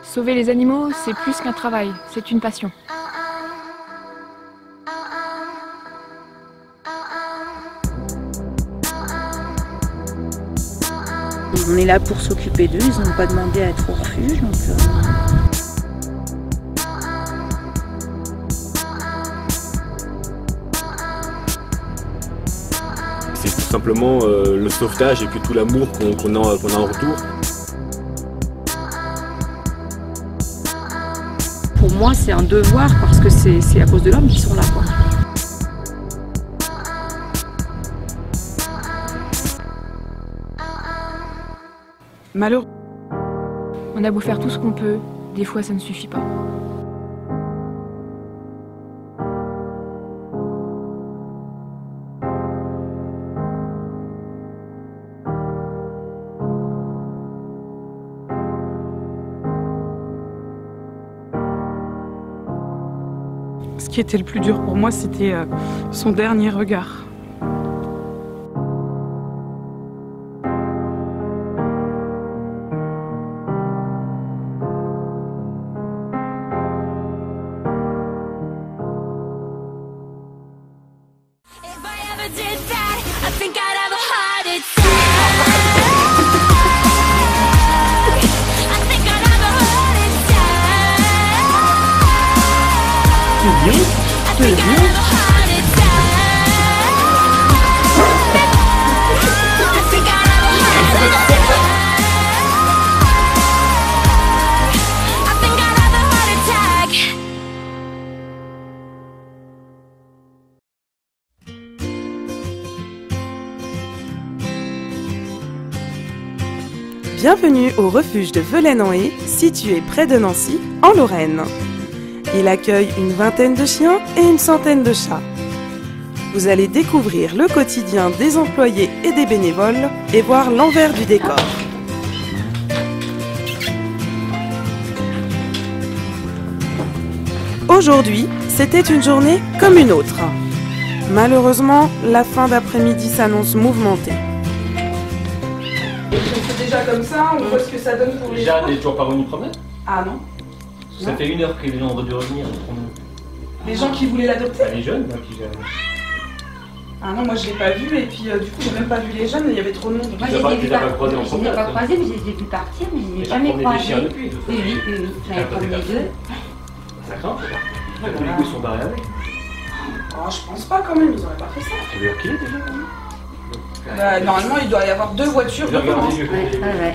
Sauver les animaux, c'est plus qu'un travail, c'est une passion. On est là pour s'occuper d'eux, ils n'ont pas demandé à être au refuge. Donc C'est tout simplement le sauvetage et puis tout l'amour qu'on a en retour. pour moi, c'est un devoir parce que c'est à cause de l'homme qu'ils sont là, quoi. Malheureux. On a beau faire tout ce qu'on peut, des fois ça ne suffit pas. Ce qui était le plus dur pour moi, c'était son dernier regard. Bienvenue au refuge de Velaine-en-Haye, situé près de Nancy, en Lorraine. Il accueille une vingtaine de chiens et une centaine de chats. Vous allez découvrir le quotidien des employés et des bénévoles et voir l'envers du décor. Aujourd'hui, c'était une journée comme une autre. Malheureusement, la fin d'après-midi s'annonce mouvementée. C'est déjà comme ça, on voit ce que ça donne pour les gens. Jeanne n'est toujours pas venue promener. Ah non. Ça fait 1 heure que les gens ont dû revenir. Les gens qui voulaient l'adopter? Les jeunes, là, qui... Ah non, moi je l'ai pas vu et puis du coup j'ai même pas vu les jeunes, il y avait trop de monde. Moi je les ai pas croisés, mais je les ai vus partir, mais je les ai jamais croisés. Oui, j'avais promené 2. Ça craint, tous les deux sont barrés avec. Oh, je pense pas quand même, ils auraient pas fait ça. Tu veux dire qui est déjà? Bah, normalement il doit y avoir 2 voitures devant. Ouais.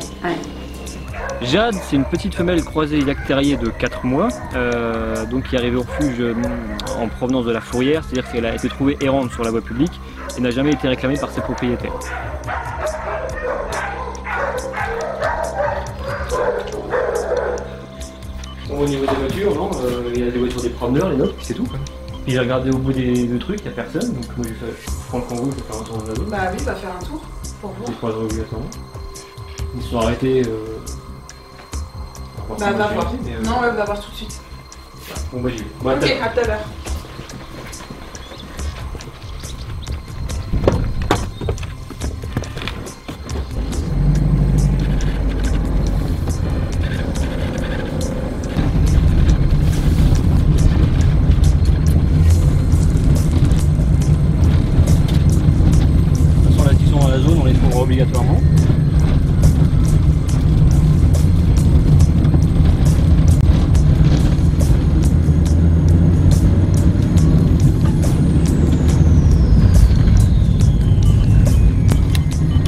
Jade, c'est une petite femelle croisée Jacques Terrier de 4 mois, donc qui est arrivée au refuge en provenance de la fourrière, c'est-à-dire qu'elle a été trouvée errante sur la voie publique et n'a jamais été réclamée par ses propriétaires. Bon, au niveau des voitures, non, il y a des voitures des promeneurs, les nôtres, puis c'est tout. Puis j'ai regardé au bout des trucs, il n'y a personne, donc moi j'ai fait prendre le kangourou pour faire un tour de la zone. Bah oui, va faire un tour pour voir. Je croiserai obligatoirement. Ils se sont arrêtés. Bah va voir. Non, ouais, va voir tout de suite. Bon bah j'y vais. Bon, ok, à tout à l'heure. On les trouvera obligatoirement.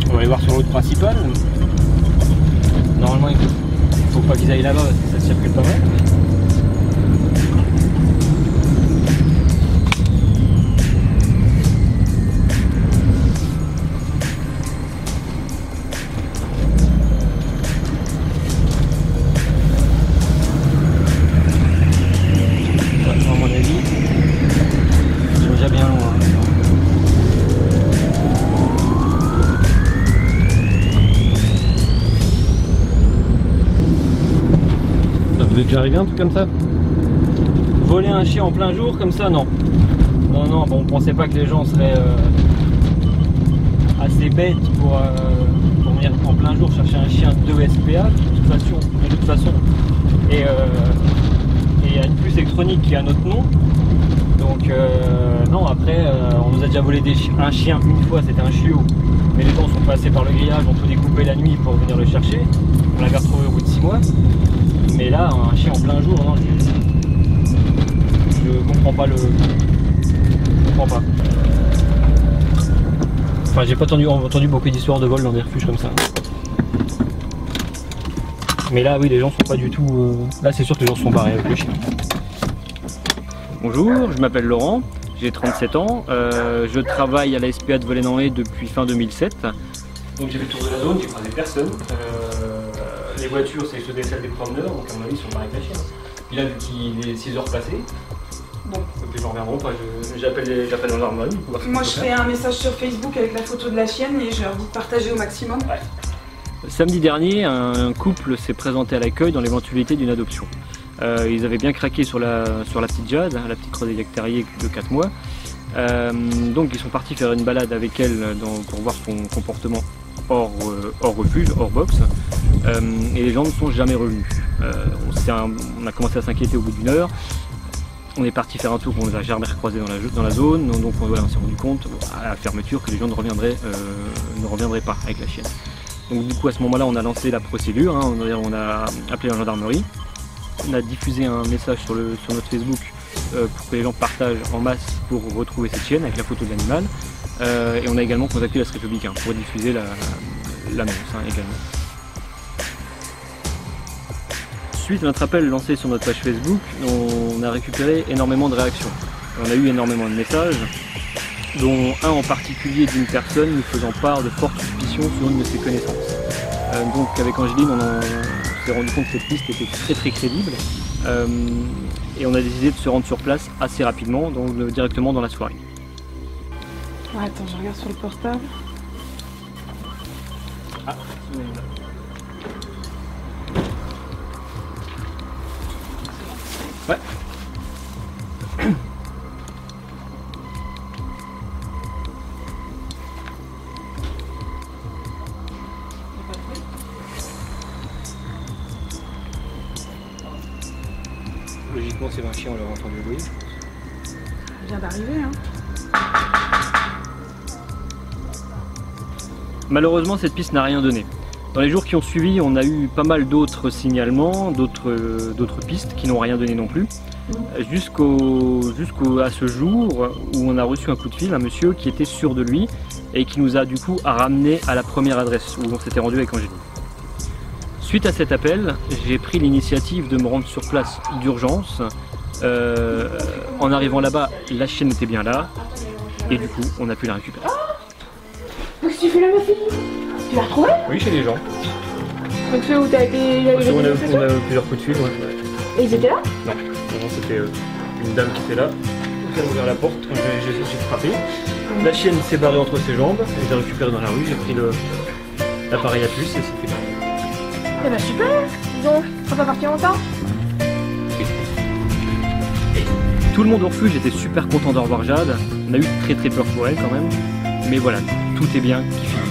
On va aller voir sur la route principale. Normalement, il faut pas qu'ils aillent là-bas parce que ça circule pas mal. Vous êtes déjà arrivé un truc comme ça? Voler un chien en plein jour comme ça, non. Non, non, bon, on pensait pas que les gens seraient assez bêtes pour venir en plein jour chercher un chien de SPA de toute façon. Et il y a une puce électronique qui a notre nom. Donc non, après on nous a déjà volé un chien une fois, c'était un chiot. Mais les gens sont passés par le grillage, ont tout découpé la nuit pour venir le chercher. On l'avait retrouvé au bout de 6 mois. Mais là, un chien en plein jour, non, je comprends pas Je comprends pas. Enfin, j'ai pas entendu beaucoup d'histoires de vol dans des refuges comme ça. Mais là, oui, les gens sont pas du tout... Là, c'est sûr que les gens se sont barrés avec le chien. Bonjour, je m'appelle Laurent, j'ai 37 ans. Je travaille à la SPA de Volay-en-Haye depuis fin 2007. Donc j'ai fait le tour de la zone, j'ai croisé personne. Les voitures, c'est celles des promeneurs, donc à mon avis, ils sont barrés avec la chienne. Puis là, vu qu'il est 6 heures passées, bon, les gens reviendront pas, j'appelle gendarmerie. Moi, je fais un message sur Facebook avec la photo de la chienne et je leur dis de partager au maximum. Ouais. Samedi dernier, un couple s'est présenté à l'accueil dans l'éventualité d'une adoption. Ils avaient bien craqué sur la petite Jade, la petite creusée terrier de 4 mois. Donc ils sont partis faire une balade avec elle pour voir son comportement hors refuge, hors box. Et les gens ne sont jamais revenus. On a commencé à s'inquiéter au bout d'une heure. On est parti faire un tour qu'on ne les a jamais recroisés dans la zone. Donc on s'est rendu compte à la fermeture que les gens ne reviendraient pas avec la chienne. Donc du coup à ce moment-là on a lancé la procédure, hein, on a appelé la gendarmerie. On a diffusé un message sur notre Facebook pour que les gens partagent en masse pour retrouver cette chienne avec la photo de l'animal. Et on a également contacté l'As Républicain pour diffuser l'annonce également. Suite à notre appel lancé sur notre page Facebook, on a récupéré énormément de réactions. On a eu énormément de messages, dont un en particulier d'une personne nous faisant part de fortes suspicions sur une de ses connaissances. Donc avec Angéline, on s'est rendu compte que cette piste était très très crédible et on a décidé de se rendre sur place assez rapidement, donc directement dans la soirée. Ouais, attends, je regarde sur le portable. Ah, ouais. Logiquement, c'est un chien, on l'aurait entendu bruit. Il vient d'arriver, hein. Malheureusement, cette piste n'a rien donné. Dans les jours qui ont suivi, on a eu pas mal d'autres signalements, d'autres pistes qui n'ont rien donné non plus. Jusqu'à ce jour où on a reçu un coup de fil, un monsieur qui était sûr de lui et qui nous a du coup ramené à la première adresse où on s'était rendu avec Angéline. Suite à cet appel, j'ai pris l'initiative de me rendre sur place d'urgence. En arrivant là-bas, la chienne était bien là et du coup, on a pu la récupérer. Qu'est-ce que tu fais là, ma fille? Tu l'as retrouvée? Oui, chez les gens. Donc ceux où t'as été... On a plusieurs coups de fil, ouais. Et ils étaient là? Non, c'était une dame qui était là. Donc elle a ouvert la porte, j'ai frappé. La chienne s'est barrée entre ses jambes, je l'ai récupérée dans la rue, j'ai pris l'appareil à puce et c'était là. Eh ben super! Donc, on va partir longtemps? Tout le monde au refuge était super content de revoir Jade. On a eu très très peur pour elle quand même. Mais voilà, tout est bien qui finit bien.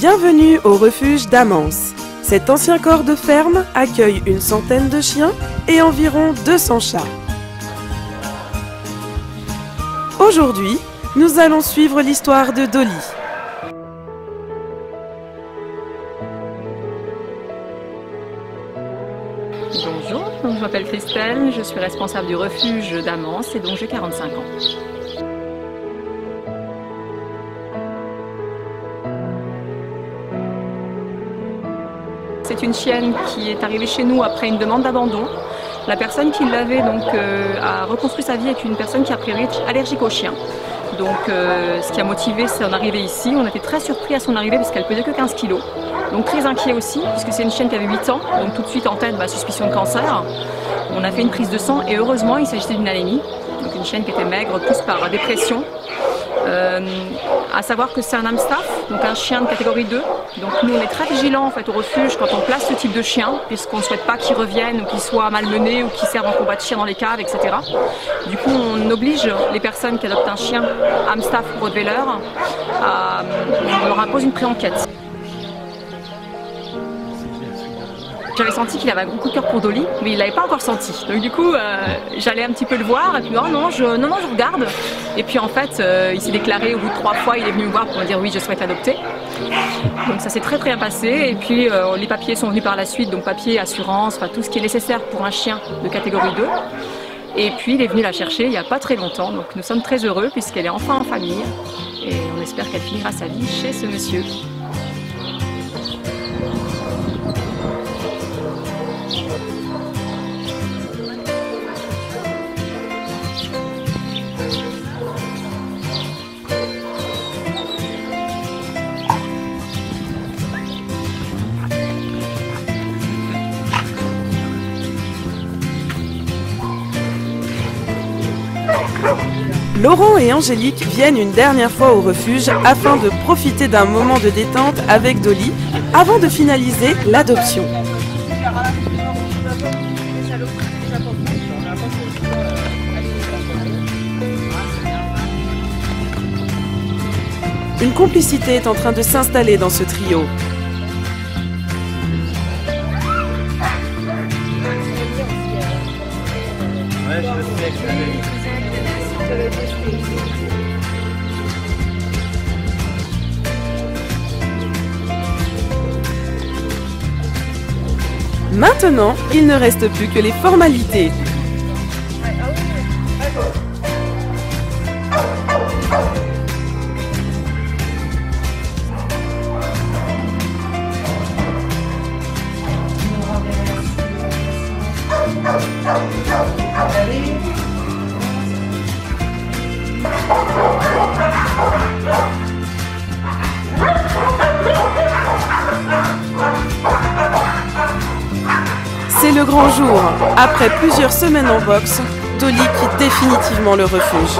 Bienvenue au refuge d'Amance. Cet ancien corps de ferme accueille une centaine de chiens et environ 200 chats. Aujourd'hui, nous allons suivre l'histoire de Dolly. Bonjour, je m'appelle Christelle, je suis responsable du refuge d'Amance et donc j'ai 45 ans. C'est une chienne qui est arrivée chez nous après une demande d'abandon. La personne qui l'avait donc a reconstruit sa vie avec une personne qui a priori est allergique aux chiens. Donc ce qui a motivé son arrivée ici, on était très surpris à son arrivée parce qu'elle pesait que 15 kg. Donc très inquiet aussi, puisque c'est une chienne qui avait 8 ans, donc tout de suite en tête, suspicion de cancer. On a fait une prise de sang et heureusement il s'agissait d'une anémie, donc une chienne qui était maigre, plus par dépression. À savoir que c'est un Amstaff, donc un chien de catégorie 2. Donc nous on est très vigilants en fait au refuge quand on place ce type de chien, puisqu'on ne souhaite pas qu'il revienne ou qu'il soit malmené ou qu'il serve en combat de chien dans les caves, etc. Du coup on oblige les personnes qui adoptent un chien Amstaff ou Rottweiler, on leur impose une pré-enquête. J'avais senti qu'il avait un gros coup de cœur pour Dolly, mais il ne l'avait pas encore senti. Donc du coup, j'allais un petit peu le voir, et puis non, je regarde. Et puis en fait, il s'est déclaré au bout de 3 fois, il est venu me voir pour me dire oui, je souhaite l'adopter. Donc ça s'est très bien passé. Et puis les papiers sont venus par la suite, donc papiers, assurance, enfin tout ce qui est nécessaire pour un chien de catégorie 2. Et puis il est venu la chercher il n'y a pas très longtemps. Donc nous sommes très heureux puisqu'elle est enfin en famille. Et on espère qu'elle finira sa vie chez ce monsieur. Laurent et Angélique viennent une dernière fois au refuge afin de profiter d'un moment de détente avec Dolly avant de finaliser l'adoption. Une complicité est en train de s'installer dans ce trio. Maintenant, il ne reste plus que les formalités. C'est le grand jour. Après plusieurs semaines en boxe, Dolly quitte définitivement le refuge.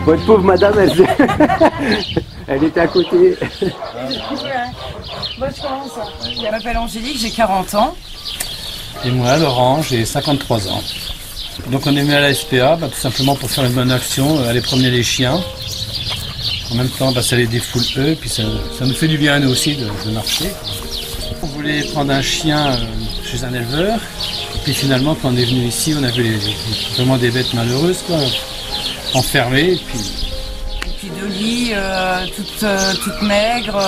Votre pauvre madame, elle était à côté. Je m'appelle Angélique, j'ai 40 ans. Et moi, Laurent, j'ai 53 ans. Donc on est venu à la SPA tout simplement pour faire une bonne action, aller promener les chiens. En même temps, ça les défoule eux, puis ça nous fait du bien à nous aussi de marcher. On voulait prendre un chien chez un éleveur, et puis finalement quand on est venu ici, on a vu vraiment des bêtes malheureuses, enfermées. Et puis Dolly, toute maigre,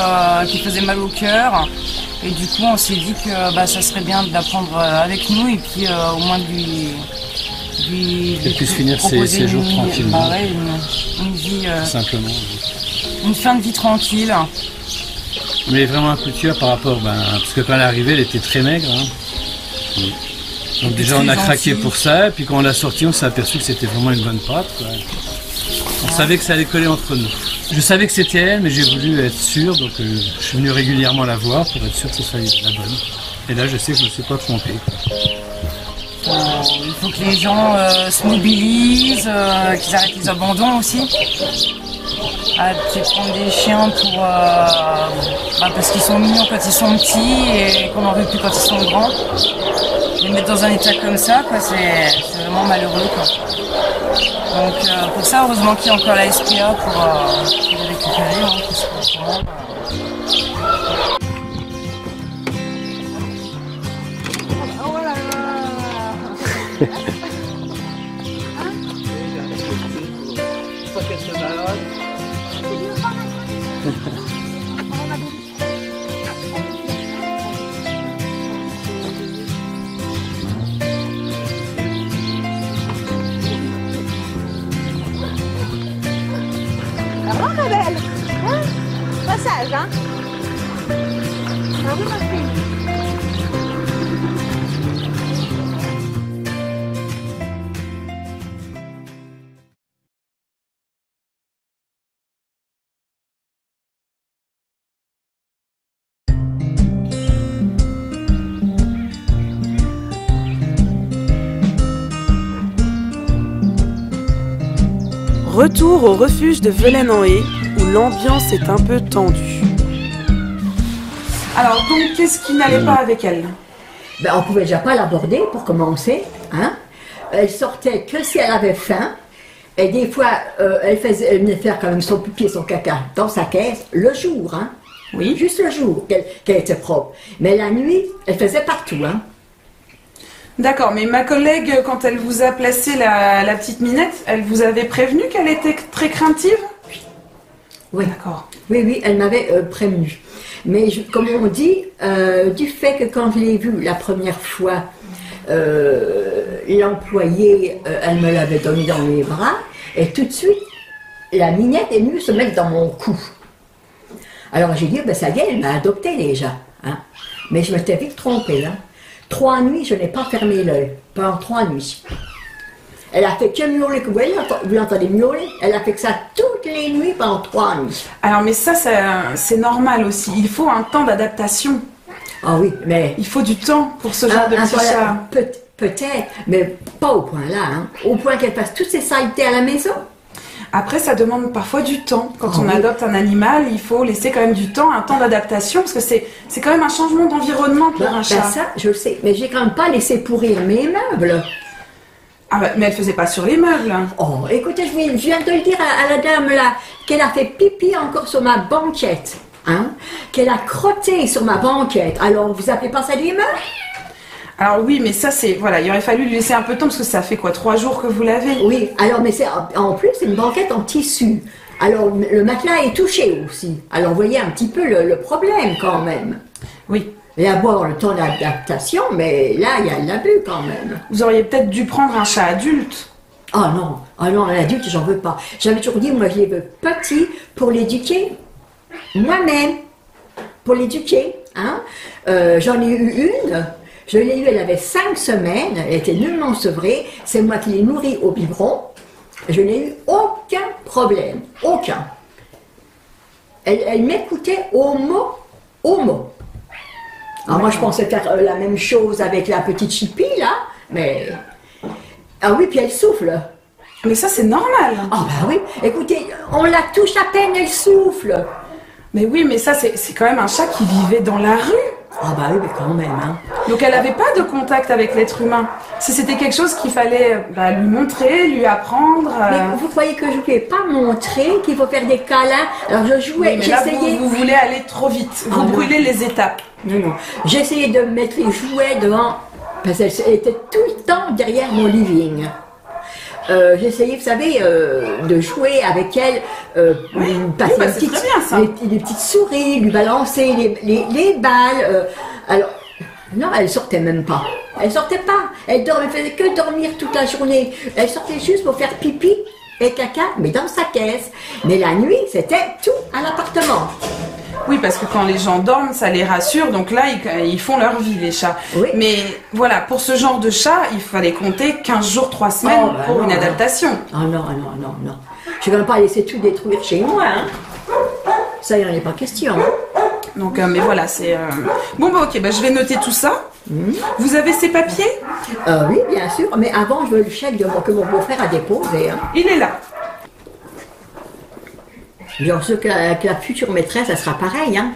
qui faisait mal au cœur. Et du coup, on s'est dit que ça serait bien de la prendre avec nous et puis au moins de lui puisse finir ses jours tranquillement. Une vie. Simplement. Une fin de vie tranquille. Mais vraiment un coup de cœur par rapport, parce que quand elle est arrivée, elle était très maigre. Donc déjà on a craqué pour ça, et puis quand on l'a sortie, on s'est aperçu que c'était vraiment une bonne pâte. On savait que ça allait coller entre nous. Je savais que c'était elle, mais j'ai voulu être sûr, donc je suis venu régulièrement la voir pour être sûr que ce soit la bonne. Et là, je sais que je ne me suis pas trompé. Il faut que les gens se mobilisent, qu'ils arrêtent les abandons aussi. Prendre des chiens parce qu'ils sont mignons quand ils sont petits et qu'on n'en veut plus quand ils sont grands. Les mettre dans un état comme ça, c'est vraiment malheureux. Donc pour ça, heureusement qu'il y a encore la SPA pour les récupérer. Alors, ma belle, hein? Passage, hein? Ah oui, ma fille. Retour au refuge de Velaine-en-Haye, où l'ambiance est un peu tendue. Alors, donc, qu'est-ce qui n'allait pas avec elle? Ben, on pouvait déjà pas l'aborder pour commencer. Hein. Elle sortait que si elle avait faim. Et des fois, elle venait faire quand même son pipi et son caca dans sa caisse, le jour. Hein. Oui. Juste le jour qu'elle était propre. Mais la nuit, elle faisait partout. Hein. D'accord, mais ma collègue, quand elle vous a placé la petite Minette, elle vous avait prévenu qu'elle était très craintive? Oui. D'accord. Oui, elle m'avait prévenu. Mais comme on dit, du fait que quand je l'ai vue la première fois, l'employée, elle me l'avait donné dans les bras, et tout de suite, la Minette est venue se mettre dans mon cou. Alors j'ai dit, ben ça y est, elle m'a adopté déjà. Hein. Mais je m'étais vite trompée. Hein. 3 nuits, je n'ai pas fermé l'œil. Pendant 3 nuits. Elle a fait que miauler, vous l'entendez miauler? Elle a fait que ça toutes les nuits pendant 3 nuits. Alors, mais ça c'est normal aussi. Il faut un temps d'adaptation. Ah oui, mais... Il faut du temps pour ce genre de petit chat. Peut-être, mais pas au point là. Hein. Au point qu'elle fasse toutes ses saletés à la maison. Après, ça demande parfois du temps. Quand on adopte un animal, il faut laisser quand même du temps, un temps d'adaptation, parce que c'est quand même un changement d'environnement pour un chat. Ça, je le sais, mais j'ai quand même pas laissé pourrir mes meubles. Ah bah, mais elle faisait pas sur les meubles. Oh, écoutez, je viens de le dire à la dame là, qu'elle a fait pipi encore sur ma banquette, hein, qu'elle a crotté sur ma banquette. Alors, vous appelez pas ça des meubles? Alors oui, mais ça c'est, voilà, il aurait fallu lui laisser un peu de temps parce que ça fait quoi, 3 jours que vous l'avez? Oui, alors mais c'est en plus c'est une banquette en tissu. Alors le matelas est touché aussi. Alors vous voyez un petit peu le problème quand même. Oui. Et avoir le temps d'adaptation, mais là il y a de l'abus quand même. Vous auriez peut-être dû prendre un chat adulte. Oh non, un adulte j'en veux pas. J'avais toujours dit, moi je les veux petits pour l'éduquer moi-même. Pour l'éduquer, hein. J'en ai eu une. Je l'ai eue, elle avait 5 semaines, elle était nullement sevrée, c'est moi qui l'ai nourrie au biberon, je n'ai eu aucun problème, aucun. Elle m'écoutait au mot, au mot. Alors moi je pensais faire la même chose avec la petite Chippy là, mais... Ah oui, puis elle souffle. Mais ça c'est normal. Ah bah oui, écoutez, on la touche à peine, elle souffle. Mais oui, mais ça c'est quand même un chat qui vivait dans la rue. Ah bah oui, mais quand même. Hein. Donc elle n'avait pas de contact avec l'être humain. C'était quelque chose qu'il fallait lui montrer, lui apprendre. Mais vous croyez que je ne vais pas montrer qu'il faut faire des câlins? Alors je jouais, oui, j'essayais... Vous voulez aller trop vite, vous brûlez les étapes. Non. J'essayais de mettre les jouets devant, parce qu'elle était tout le temps derrière mon living. J'essayais, vous savez, de jouer avec elle, passer des petites souris, lui balancer les balles. Alors, non, elle sortait même pas. Elle sortait pas. Elle faisait que dormir toute la journée. Elle sortait juste pour faire pipi et caca, mais dans sa caisse. Mais la nuit, c'était tout à l'appartement. Oui, parce que quand les gens dorment, ça les rassure, donc là, ils font leur vie, les chats. Oui. Mais voilà, pour ce genre de chat, il fallait compter 15 jours, 3 semaines pour une adaptation. Ah non. Je ne vais pas laisser tout détruire chez moi. Hein. Ça, il n'y en a pas question. Hein. Donc, mais voilà, c'est... Bon, bah ok, je vais noter tout ça. Vous avez ces papiers? Oui, bien sûr, mais avant, je veux le chèque que mon beau-frère a déposé. Hein. Il est là. Bien sûr que la future maîtresse, ça sera pareil, hein.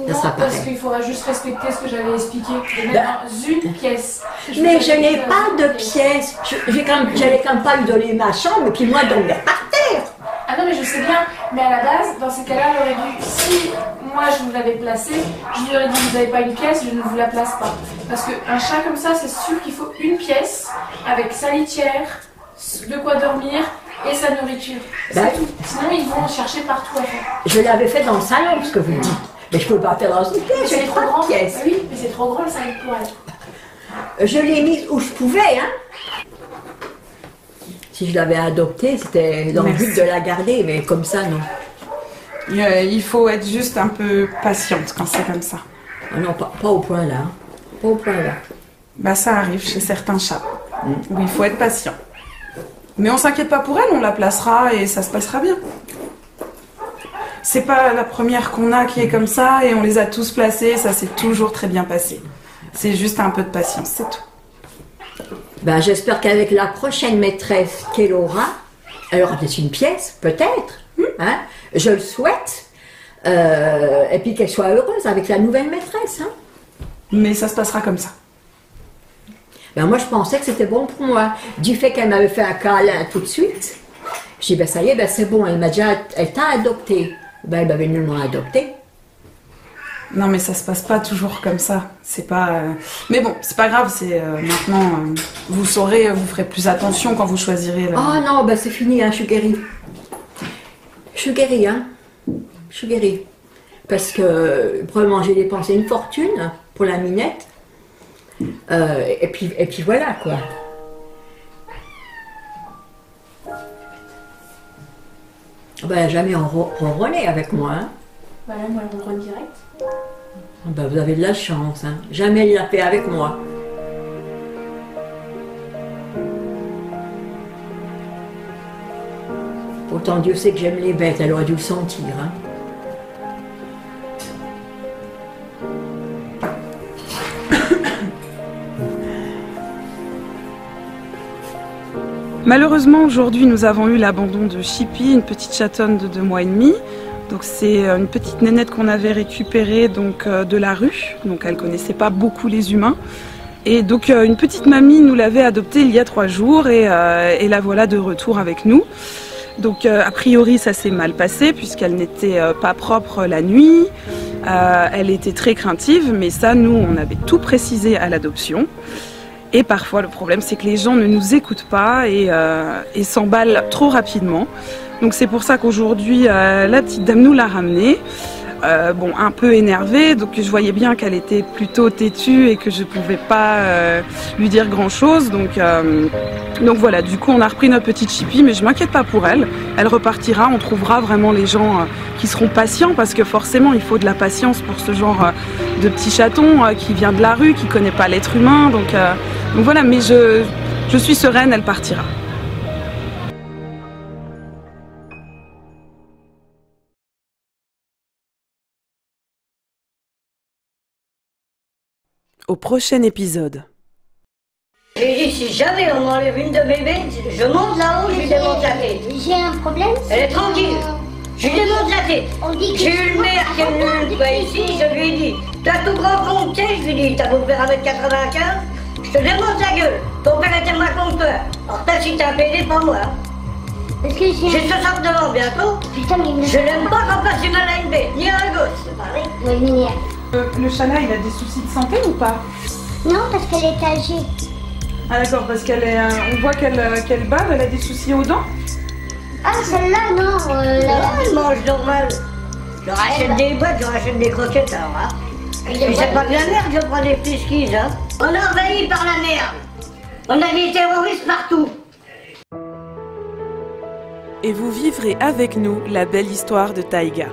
Ça sera pareil. Parce qu'il faudra juste respecter ce que j'avais expliqué, de mettre une pièce. Mais je n'ai pas de pièce. J'allais quand même pas lui donner ma chambre, et puis moi dormir par terre. Ah non, mais je sais bien. Mais à la base, dans ces cas-là, elle aurait dû, si moi moi je vous l'avais placé, je lui aurais dit vous n'avez pas une pièce, je ne vous la place pas. Parce qu'un chat comme ça, c'est sûr qu'il faut une pièce avec sa litière, de quoi dormir et sa nourriture. C'est tout. Sinon ils vont chercher partout à faire. Je l'avais fait dans le salon, ce que vous dites. Mais je ne peux pas faire dans une pièce, j'ai 3 pièces. Oui, mais c'est trop grand le salon pour elle. Je l'ai mise où je pouvais, hein. Si je l'avais adoptée, c'était dans le but de la garder, mais comme ça, non. Il faut être juste un peu patiente quand c'est comme ça. Ah non, pas au point là. Pas au point là. Bah ça arrive chez certains chats, où il faut être patient. Mais on s'inquiète pas pour elle, on la placera et ça se passera bien. C'est pas la première qu'on a qui est comme ça et on les a tous placés, ça s'est toujours très bien passé. C'est juste un peu de patience, c'est tout. Ben, j'espère qu'avec la prochaine maîtresse qu'elle aura peut-être une pièce, peut-être, hein, je le souhaite, et puis qu'elle soit heureuse avec la nouvelle maîtresse. Hein. Mais ça se passera comme ça. Ben, moi, je pensais que c'était bon pour moi. Du fait qu'elle m'avait fait un câlin tout de suite, j'ai dit, ben ça y est, ben, c'est bon, elle t'a adopté. Ben, elle m'avait nullement adopté. Non, mais ça se passe pas toujours comme ça. C'est pas. Mais bon, c'est pas grave. C'est maintenant, vous saurez, vous ferez plus attention quand vous choisirez. Oh non, ben c'est fini, hein, je suis guérie. Je suis guérie, hein. Je suis guérie. Parce que probablement j'ai dépensé une fortune pour la minette. Et puis voilà, quoi. Ben jamais ronronner avec moi, hein. Voilà, moi, je ronronne direct. Ben, vous avez de la chance, hein. Jamais elle l'a fait avec moi. Pourtant Dieu sait que j'aime les bêtes, elle aurait dû le sentir, hein. Malheureusement, aujourd'hui, nous avons eu l'abandon de Chippy, une petite chatonne de 2 mois et demi. Donc c'est une petite nénette qu'on avait récupérée donc, de la rue, donc elle connaissait pas beaucoup les humains. Et donc une petite mamie nous l'avait adoptée il y a 3 jours et la voilà de retour avec nous. Donc a priori ça s'est mal passé puisqu'elle n'était pas propre la nuit, elle était très craintive, mais ça nous on avait tout précisé à l'adoption. Et parfois le problème c'est que les gens ne nous écoutent pas et s'emballent trop rapidement. Donc c'est pour ça qu'aujourd'hui la petite dame nous l'a ramenée, bon un peu énervée, donc je voyais bien qu'elle était plutôt têtue et que je pouvais pas lui dire grand chose, donc voilà, du coup on a repris notre petite Chippy, mais je m'inquiète pas pour elle, elle repartira, on trouvera vraiment les gens qui seront patients, parce que forcément il faut de la patience pour ce genre de petit chaton qui vient de la rue, qui connaît pas l'être humain, donc voilà, mais je suis sereine, elle partira. Au prochain épisode. J'ai dit, si jamais on m'enlève une de mes bêtes, je monte là-haut, je lui démonte la tête. J'ai un problème. Elle est tranquille. Je lui démonte la tête. J'ai eu le maire qui est venu ici, je lui ai dit, t'as tout grand compté, je lui ai dit, t'as beau faire 1m95, je te démonte la gueule. Ton père était ma compteur. Alors t'as si t'as un PD, pas moi. J'ai ce sort devant bientôt. Putain, mais je n'aime pas qu'on fasse du mal à une bête, ni à un gosse, c'est pareil. Oui, mais... Le chat là, il a des soucis de santé ou pas? Non, parce qu'elle est âgée. Ah d'accord, parce qu'elle est, on voit qu'elle bave, elle a des soucis aux dents. Ah, celle-là, non. Elle mange normal. Je rachète des boîtes, je rachète des croquettes, alors. Hein. Mais c'est pas de la merde, je prends des friskies, hein. On est envahi par la merde. On a des terroristes partout. Et vous vivrez avec nous la belle histoire de Taïga.